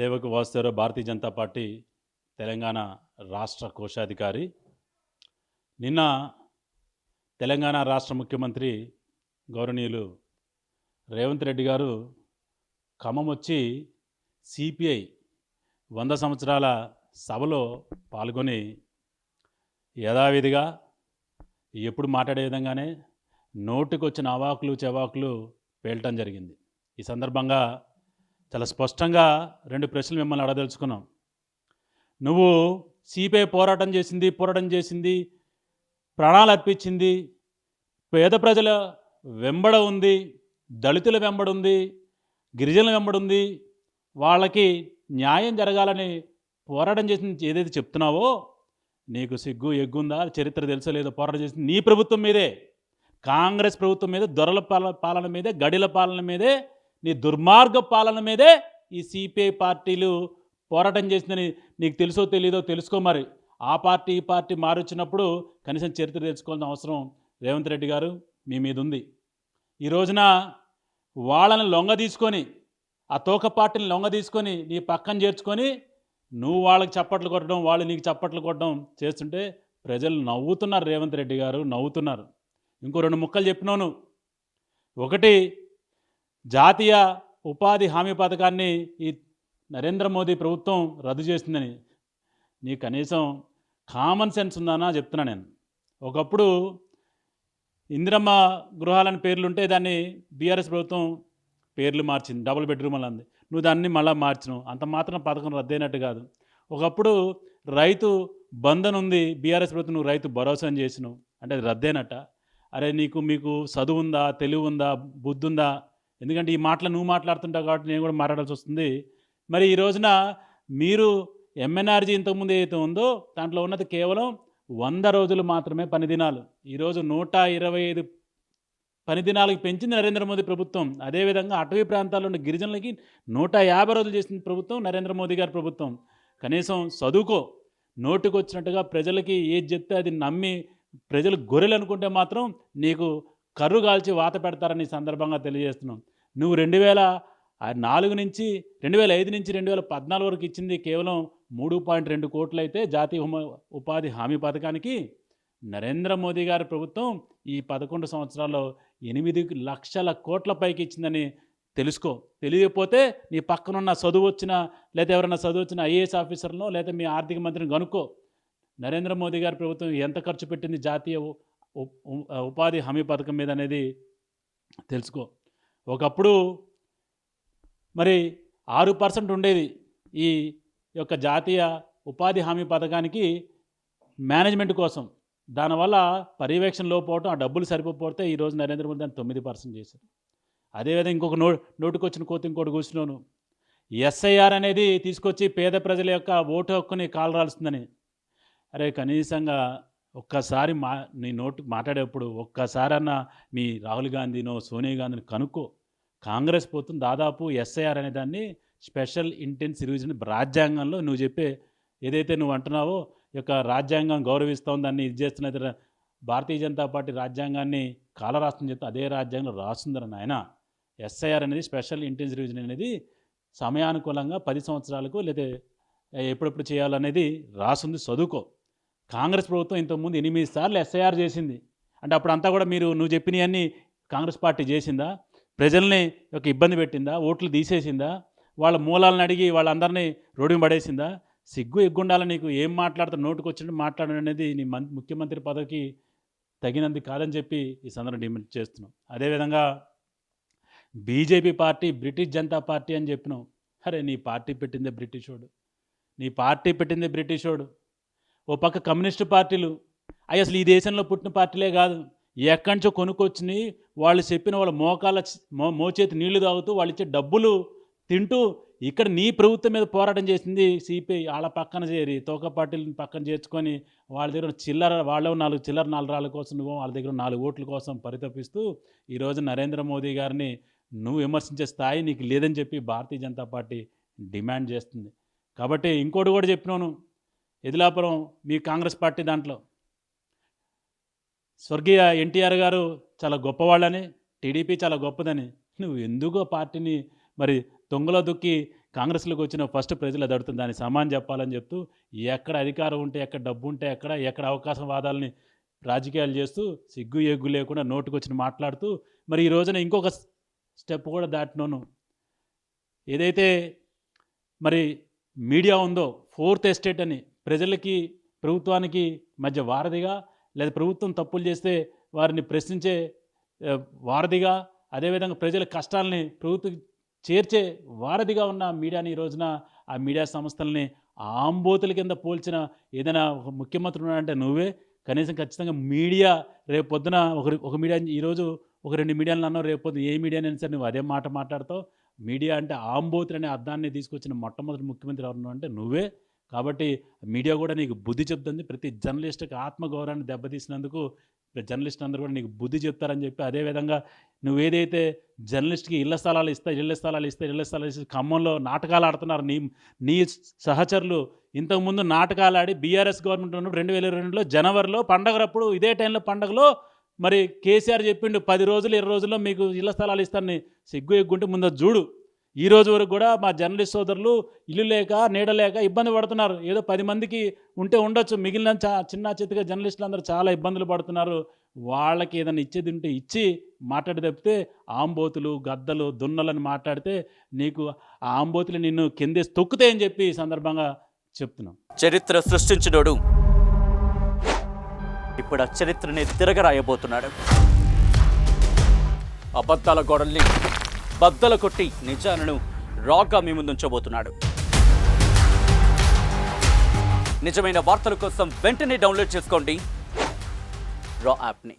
దేవకు Vasudevarao Bharatiya Janata party Telangana రాష్ట్ర కోశాధికారి. నిన్న తెలంగాణ రాష్ట్ర ముఖ్యమంత్రి గౌరవనీయులు రేవంత్ రెడ్డి గారు ఖమ్మం వచ్చి సిపిఐ 100 సంవత్సరాల సభలో పాల్గొని యథావిధిగా ఎప్పుడు మాట్లాడే విధంగానే నోటికొచ్చిన అవాకులు చెవాకులు పేలటం జరిగింది. ఈ సందర్భంగా చాలా స్పష్టంగా 2 ప్రశ్నలు మిమ్మల్ని అడగదలుచుకున్నాం. నువ్వు సిపిఐ పోరాటం చేసింది, ప్రాణాలు అర్పించింది, పేద ప్రజల వెంబడ ఉంది, దళితుల వెంబడ ఉంది, గిరిజనుల వెంబడ ఉంది, వాళ్ళకి న్యాయం జరగాలని పోరాటం చేసింది ఏదైతే చెప్తున్నావో నీకు సిగ్గు ఎగ్గుందా? చరిత్ర తెలుసో లేదో పోరాటం చేసింది నీ ప్రభుత్వం మీదే, కాంగ్రెస్ ప్రభుత్వం మీద, దొరల పాలన మీదే, గడిల పాలన మీదే, నీ దుర్మార్గ పాలన మీదే ఈ సిపిఐ పార్టీలు పోరాటం చేసిందని నీకు తెలుసో తెలీదో తెలుసుకో. మరి ఆ పార్టీ ఈ పార్టీ మారొచ్చినప్పుడు కనీసం చరిత్ర తెలుసుకోవాల్సిన అవసరం రేవంత్ రెడ్డి గారు మీ మీద ఉంది. ఈ రోజున వాళ్ళని లొంగ తీసుకొని, ఆ తోక పార్టీని లొంగ తీసుకొని నీ పక్కన చేర్చుకొని నువ్వు వాళ్ళకి చప్పట్లు కొట్టడం, వాళ్ళు నీకు చప్పట్లు కొట్టడం చేస్తుంటే ప్రజలు నవ్వుతున్నారు. రేవంత్ రెడ్డి గారు నవ్వుతున్నారు. ఇంకో 2 ముక్కలు చెప్పినాను. ఒకటి, జాతీయ ఉపాధి హామీ పథకాన్ని ఈ నరేంద్ర మోదీ ప్రభుత్వం రద్దు చేసిందని. నీ కనీసం కామన్ సెన్స్ ఉందనా చెప్తున్నా నేను. ఒకప్పుడు ఇందిరమ్మ గృహాలని పేర్లుంటే దాన్ని బీఆర్ఎస్ ప్రభుత్వం పేర్లు మార్చింది, డబుల్ బెడ్రూమ్లు అంది. నువ్వు దాన్ని మళ్ళీ మార్చినావు. అంత మాత్రం పథకం రద్దయినట్టు కాదు. ఒకప్పుడు రైతు బంధన్ ఉంది, బీఆర్ఎస్ ప్రభుత్వం నువ్వు రైతు భరోసా అని చేసినావు, అంటే అది రద్దయినట్ట? అరే మీకు చదువు ఉందా, తెలివి ఉందా, బుద్ధి ఉందా? ఎందుకంటే ఈ మాటలు నువ్వు మాట్లాడుతుంటావు కాబట్టి నేను కూడా మాట్లాడాల్సి వస్తుంది. మరి ఈ రోజున మీరు ఎంఎన్ఆర్జీ ఇంతకుముందు ఏదైతే ఉందో దాంట్లో ఉన్నది కేవలం 100 రోజులు మాత్రమే పని దినాలు. ఈరోజు 125 పని దినాలకు పెంచింది నరేంద్ర మోదీ ప్రభుత్వం. అదేవిధంగా అటవీ ప్రాంతాల్లో ఉన్న గిరిజనులకి 150 రోజులు చేసిన ప్రభుత్వం నరేంద్ర మోదీ గారి ప్రభుత్వం. కనీసం చదువుకో. నోటికొచ్చినట్టుగా ప్రజలకి ఏది చెప్తే అది నమ్మి ప్రజలు గొర్రెలు అనుకుంటే మాత్రం నీకు కర్రు కాల్చి వాత పెడతారని సందర్భంగా తెలియజేస్తున్నాం. నువ్వు 2005 నుంచి 2014 వరకు ఇచ్చింది కేవలం 3.2 కోట్లు అయితే జాతీయ ఉపాధి హామీ పథకానికి నరేంద్ర మోదీ గారి ప్రభుత్వం ఈ 11 సంవత్సరాల్లో 8 లక్షల కోట్ల పైకి ఇచ్చిందని తెలుసుకో. తెలియకపోతే నీ పక్కనున్న చదువు వచ్చిన లేదా ఎవరైనా చదువు వచ్చిన ఐఏఎస్ ఆఫీసర్లో లేదా మీ ఆర్థిక మంత్రిని కనుక్కో. నరేంద్ర మోదీ గారి ప్రభుత్వం ఎంత ఖర్చు పెట్టింది జాతీయ ఉపాధి హామీ పథకం మీద అనేది తెలుసుకో. ఒకప్పుడు మరి 6% ఉండేది ఈ యొక్క జాతీయ ఉపాధి హామీ పథకానికి మేనేజ్మెంట్ కోసం. దానివల్ల పర్యవేక్షణ లోపోవటం, ఆ డబ్బులు సరిపోతే ఈరోజు నరేంద్ర మోదీ దాన్ని 9% చేశారు. అదేవిధంగా ఇంకొక నోటుకొచ్చిన కోతి ఇంకోటి కూర్చున్నాను. ఎస్ఐఆర్ అనేది తీసుకొచ్చి పేద ప్రజల యొక్క ఓటు హక్కుని కాలరాల్సిందని. అరే కనీసంగా ఒక్కసారి నీ నోటు మాట్లాడేప్పుడు ఒక్కసారన్నా మీ రాహుల్ గాంధీనో సోనియా గాంధీని కనుక్కో. కాంగ్రెస్ ప్రభుత్వం దాదాపు ఎస్ఐఆర్ అనే దాన్ని స్పెషల్ ఇంటెన్సివ్ రివిజన్ రాజ్యాంగంలో నువ్వు చెప్పే ఏదైతే నువ్వు అంటున్నావో యొక్క రాజ్యాంగం గౌరవిస్తాం, దాన్ని ఇది చేస్తున్న భారతీయ జనతా పార్టీ రాజ్యాంగాన్ని కాలరాష్ట్రం చెప్తే అదే రాజ్యాంగంలో రాస్తుందని ఆయన. ఎస్ఐఆర్ అనేది స్పెషల్ ఇంటెన్సివ్ రివిజన్ అనేది సమయానుకూలంగా 10 సంవత్సరాలకు లేదా ఎప్పుడెప్పుడు చేయాలనేది రాసింది, చదువుకో. కాంగ్రెస్ ప్రభుత్వం ఇంతకుముందు 8 సార్లు ఎస్ఐఆర్ చేసింది. అంటే అప్పుడంతా కూడా నువ్వు చెప్పినవన్నీ కాంగ్రెస్ పార్టీ చేసిందా? ప్రజల్ని ఒక ఇబ్బంది పెట్టిందా? ఓట్లు తీసేసిందా? వాళ్ళ మూలాలను అడిగి వాళ్ళందరినీ రోడ్డు పడేసిందా? సిగ్గు ఎగ్గుండాలని నీకు. ఏం మాట్లాడుతా నోటుకు వచ్చినట్టు మాట్లాడడం అనేది నీ ముఖ్యమంత్రి పదవికి తగినంది కాదని చెప్పి ఈ సందర్భంగా డిమాండ్ చేస్తున్నాం. అదేవిధంగా BJP party British Janata party అని చెప్పినావు. అరే నీ పార్టీ పెట్టిందే బ్రిటిషోడు. ఓ పక్క కమ్యూనిస్టు పార్టీలు అవి అసలు ఈ దేశంలో పుట్టిన పార్టీలే కాదు, ఎక్కడి నుంచో కొనుక్కొచ్చి వాళ్ళు చెప్పిన వాళ్ళ మోచేతి నీళ్లు తాగుతూ వాళ్ళు ఇచ్చే డబ్బులు తింటూ ఇక్కడ నీ ప్రభుత్వం మీద పోరాటం చేసింది సిపిఐ. వాళ్ళ పక్కన చేరి తోక పార్టీలను పక్కన చేర్చుకొని వాళ్ళ దగ్గర వాళ్ళ 4 రాళ్ళ కోసం నువ్వు వాళ్ళ దగ్గర 4 ఓట్ల కోసం పరితపిస్తూ ఈరోజు నరేంద్ర మోదీ గారిని నువ్వు విమర్శించే స్థాయి నీకు లేదని చెప్పి భారతీయ జనతా పార్టీ డిమాండ్ చేస్తుంది. కాబట్టి ఇంకోటి కూడా చెప్పినాను. ఎదిలాపురం మీ కాంగ్రెస్ పార్టీ దాంట్లో స్వర్గీయ ఎన్టీఆర్ గారు చాలా గొప్పవాళ్ళని, టీడీపీ చాలా గొప్పదని, నువ్వు ఎందుకో పార్టీని మరి దొంగలో దుక్కి కాంగ్రెస్లోకి వచ్చిన ఫస్ట్ ప్రజలు అది అడుగుతుంది, దానికి సమానం చెప్పాలని చెప్తూ ఎక్కడ అధికారం ఉంటే, ఎక్కడ డబ్బు ఉంటే, ఎక్కడ అవకాశవాదాలని రాజకీయాలు చేస్తూ సిగ్గు ఎగ్గు లేకుండా నోటుకొచ్చిన మాట్లాడుతూ మరి ఈ రోజున ఇంకొక స్టెప్ కూడా దాటినోను. ఏదైతే మరి మీడియా ఉందో, ఫోర్త్ ఎస్టేట్ అని ప్రజలకి ప్రభుత్వానికి మధ్య వారధిగా, లేదా ప్రభుత్వం తప్పులు చేస్తే వారిని ప్రశ్నించే వారధిగా, అదేవిధంగా ప్రజల కష్టాలని ప్రభుత్వం చేర్చే వారధిగా ఉన్న మీడియాని ఈ రోజున ఆ మీడియా సంస్థల్ని ఆంబోతుల కింద పోల్చిన ఏదైనా ఒక ముఖ్యమంత్రి ఉన్నాడంటే నువ్వే. కనీసం ఖచ్చితంగా మీడియా రేపు పొద్దున ఒక మీడియా ఈరోజు ఒక 2 మీడియాలను అన్నావు, రేపు పొద్దున ఏ మీడియానైనా సరే నువ్వు అదే మాట మాట్లాడతావు. మీడియా అంటే ఆంబోతులు అనే అర్థాన్ని తీసుకొచ్చిన మొట్టమొదటి ముఖ్యమంత్రి ఎవరు అంటే నువ్వే. కాబట్టి మీడియా కూడా నీకు బుద్ధి చెప్తుంది. ప్రతి జర్నలిస్ట్కి ఆత్మగౌరవాన్ని దెబ్బతీసినందుకు జర్నలిస్ట్ అందరూ కూడా నీకు బుద్ధి చెప్తారని చెప్పి, అదేవిధంగా నువ్వేదైతే జర్నలిస్ట్కి ఇళ్ల స్థలాలు ఇస్తే ఖమ్మంలో నాటకాలు ఆడుతున్నారు నీ సహచరులు. ఇంతకుముందు నాటకాలు ఆడి బీఆర్ఎస్ గవర్నమెంట్ ఉన్నప్పుడు 2022లో జనవరిలో పండగప్పుడు ఇదే టైంలో పండగలో మరి కేసీఆర్ చెప్పిండు 10 రోజులు 20 రోజుల్లో మీకు ఇళ్ల స్థలాలు ఇస్తారని. సిగ్గు ఎగ్గుంటే ముందు చూడు. ఈ రోజు వరకు కూడా మా జర్నలిస్ట్ సోదరులు ఇల్లు లేక నీడ లేక ఇబ్బంది పడుతున్నారు. ఏదో 10 మందికి ఉంటే ఉండొచ్చు, మిగిలిన చిన్న చిత్తగా జర్నలిస్టులు అందరూ చాలా ఇబ్బందులు పడుతున్నారు. వాళ్ళకి ఏదైనా ఇచ్చేది ఉంటే ఇచ్చి మాట్లాడి తప్పితే ఆంబోతులు గద్దలు దున్నలని మాట్లాడితే నీకు ఆ ఆంబోతులు నిన్ను కిందేసి తొక్కుతాయని చెప్పి ఈ సందర్భంగా చెప్తున్నాం. చరిత్ర సృష్టించినోడు ఇప్పుడు ఆ చరిత్రని తిరగరాయబోతున్నాడు. అబద్ధాల గోడల్ని బద్దలు కొట్టి నిజాలను రాగా మీ ముందుంచబోతున్నాడు. నిజమైన వార్తల కోసం వెంటనే డౌన్లోడ్ చేసుకోండి రా యాప్ని.